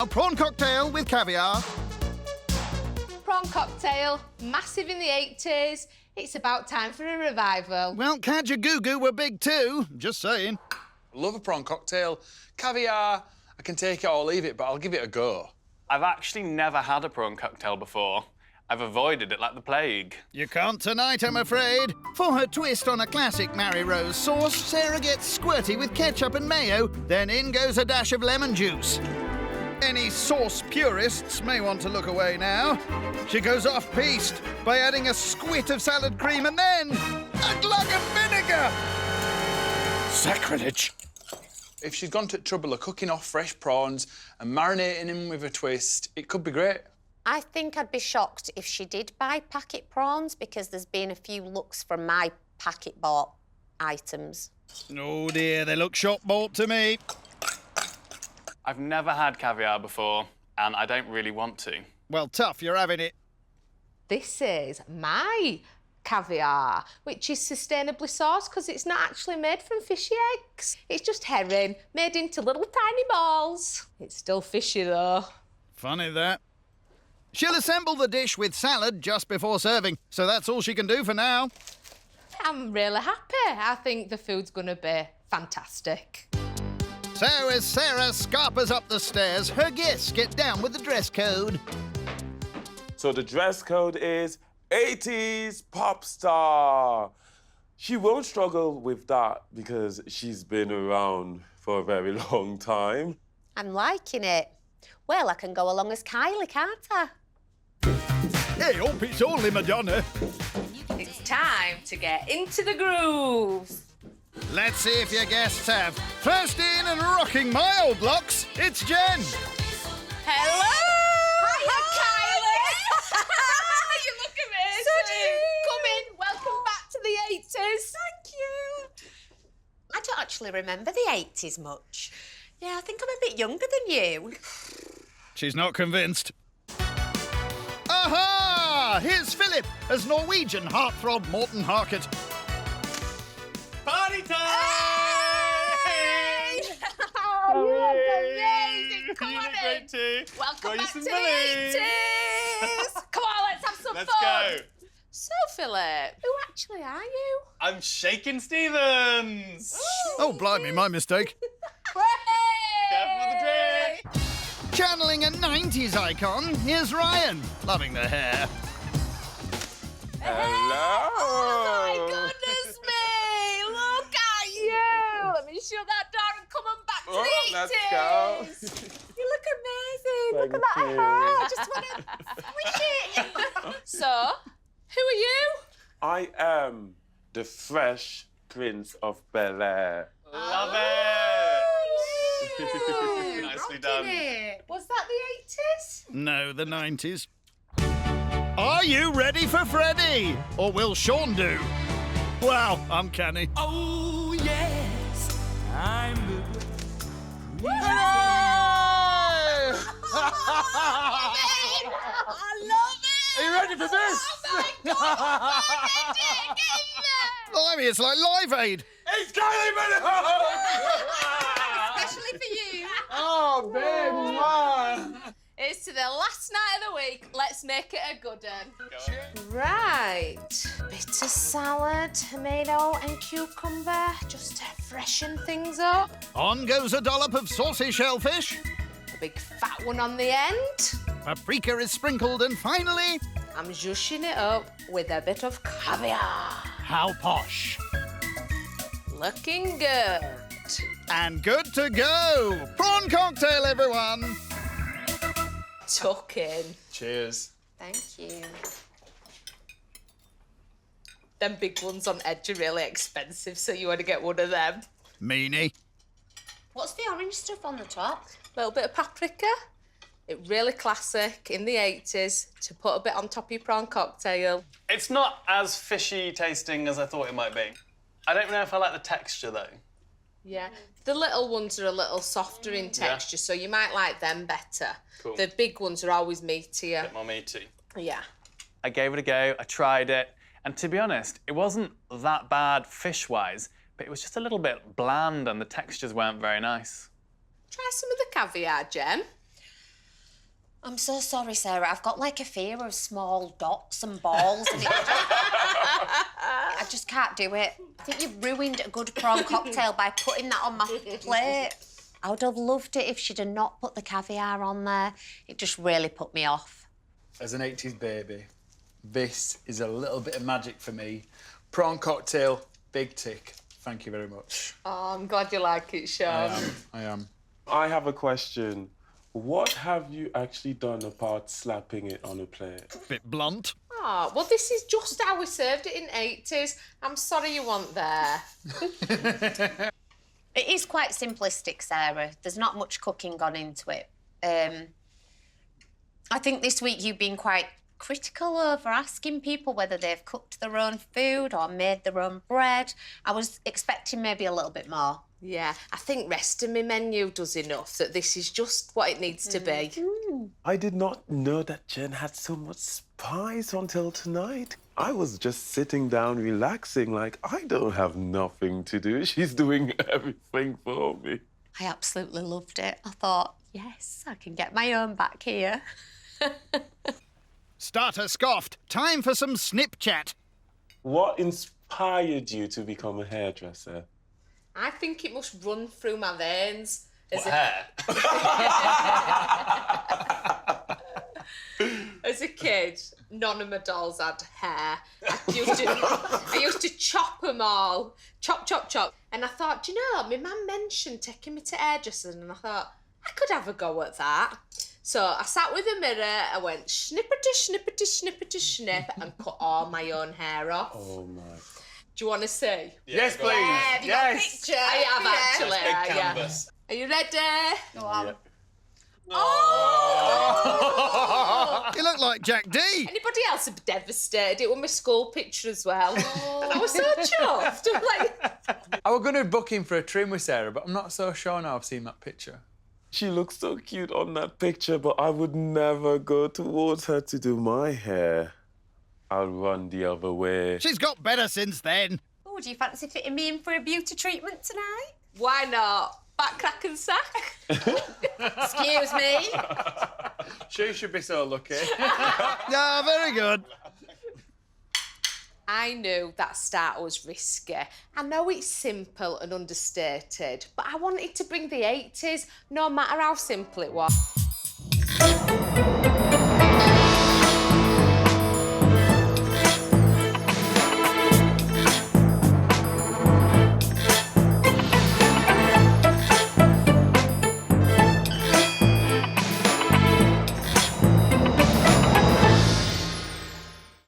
A prawn cocktail with caviar. Prawn cocktail, massive in the 80s. It's about time for a revival. Well, Kajagoogoo were big too, just saying. Love a prawn cocktail. Caviar, I can take it or leave it, but I'll give it a go. I've actually never had a prawn cocktail before. I've avoided it like the plague. You can't tonight, I'm afraid. For her twist on a classic Mary Rose sauce, Sarah gets squirty with ketchup and mayo, then in goes a dash of lemon juice. Any sauce purists may want to look away now. She goes off-piste by adding a squit of salad cream and then a glug of vinegar. Sacrilege. If she's gone to the trouble of cooking off fresh prawns and marinating them with a twist, it could be great. I think I'd be shocked if she did buy packet prawns because there's been a few looks from my packet-bought items. Oh dear, they look shop-bought to me. I've never had caviar before, and I don't really want to. Well, tough, you're having it. This is my caviar, which is sustainably sourced because it's not actually made from fishy eggs. It's just herring made into little tiny balls. It's still fishy, though. Funny that. She'll assemble the dish with salad just before serving, so that's all she can do for now. I'm really happy. I think the food's going to be fantastic. So as Sarah scarpers up the stairs, her guests get down with the dress code. So the dress code is 80s pop star. She won't struggle with that because she's been around for a very long time. I'm liking it. Well, I can go along as Kylie, can't I? Hey, hope it's only Madonna. It's time to get into the grooves. Let's see if your guests have. First in and rocking my old locks, it's Jen. Hello! Hiya, Kylie! You look amazing. So do you. Come in. Welcome back to the 80s. Thank you. I don't actually remember the 80s much. Yeah, I think I'm a bit younger than you. She's not convinced. Aha! Here's Philip as Norwegian heartthrob Morten Harket. Party time! Hey! Oh, you look amazing. Come You on look in. great too. Welcome Got you back some to money. the 80s. Come on, let's have some Let's fun. go. So, Philip, who actually are you? I'm Shakin' Stevens. Oh, blimey, my mistake. Careful with the drink. Channeling a 90s icon, here's Ryan, loving the hair. Hello. Oh, my goodness me. Look at you. Let me shut that door and come on back to the 80s. Let's go. You look amazing. Look at that Thank you. hair. I just want to squish it. So, who are you? I am the fresh Prince of Bel-Air. Love it. Nicely done. Was that the 80s? No, the 90s. Are you ready for Freddie? Or will Sean do? Wow, uncanny. Oh, yes, I'm the... I love it! Are you ready for this? Oh my God! Blimey, it's like Live Aid. It's Kylie Minogue! Especially for you. Oh, babe, man. It's to the last night of the week. Let's make it a good one. Right. Bit of salad, tomato and cucumber, just to freshen things up. On goes a dollop of saucy shellfish. A big fat one on the end. Paprika is sprinkled, and finally, I'm zhuzhing it up with a bit of caviar. how posh. Looking good. And good to go. Prawn cocktail, everyone. Tuck in. Cheers. Thank you. Them big ones on edge are really expensive, so you want to get one of them. Meanie. What's the orange stuff on the top? A little bit of paprika. It really classic in the 80s to put a bit on top of your prawn cocktail. It's not as fishy tasting as I thought it might be. I don't know if I like the texture though. Yeah. The little ones are a little softer in texture, so you might like them better. Cool. The big ones are always meatier. Bit more meaty. Yeah. I gave it a go, I tried it, and to be honest, it wasn't that bad fish-wise, but it was just a little bit bland and the textures weren't very nice. Try some of the caviar, Jen. I'm so sorry, Sarah. I've got like a fear of small dots and balls, and I just can't do it. I think you've ruined a good prawn cocktail by putting that on my plate. I would have loved it if she'd have not put the caviar on there. It just really put me off. As an 80s baby, this is a little bit of magic for me. Prawn cocktail, big tick. Thank you very much. Oh, I'm glad you like it, Sean. I am. I have a question. What have you actually done apart slapping it on a plate? Bit blunt. Oh, well, this is just how we served it in 80s. I'm sorry you weren't there. It is quite simplistic, Sarah. There's not much cooking gone into it. I think this week you've been quite critical over asking people whether they've cooked their own food or made their own bread. I was expecting maybe a little bit more. Yeah, I think rest of my menu does enough that this is just what it needs to be. I did not know that Jen had so much spice until tonight. I was just sitting down relaxing like I don't have nothing to do. She's doing everything for me. I absolutely loved it. I thought, yes, I can get my own back here. Starter scoffed. Time for some snip chat. What inspired you to become a hairdresser? I think it must run through my veins. Hair? As a kid, none of my dolls had hair. I used to chop them all. Chop, chop, chop. And I thought, do you know, my mum mentioned taking me to hairdressers, and I thought, I could have a go at that. So I sat with a mirror, I went snippety, snippety, snippety, snip, and cut all my own hair off. Oh, my. Do you want to see? Yes, please. Have you got a picture? I have actually. Big canvas. Are you ready? Go on. Yep. Oh! You look like Jack D. Anybody else would be devastated? It was my school picture as well. And I was so chuffed. I'm like... I was going to book in for a trim with Sarah, but I'm not so sure now I've seen that picture. She looks so cute on that picture, but I would never go towards her to do my hair. I'll run the other way. She's got better since then. Oh, do you fancy fitting me in for a beauty treatment tonight? Why not? Back crack and sack? Excuse me? She should be so lucky. Yeah, very good. I knew that starter was risky. I know it's simple and understated, but I wanted to bring the 80s, no matter how simple it was.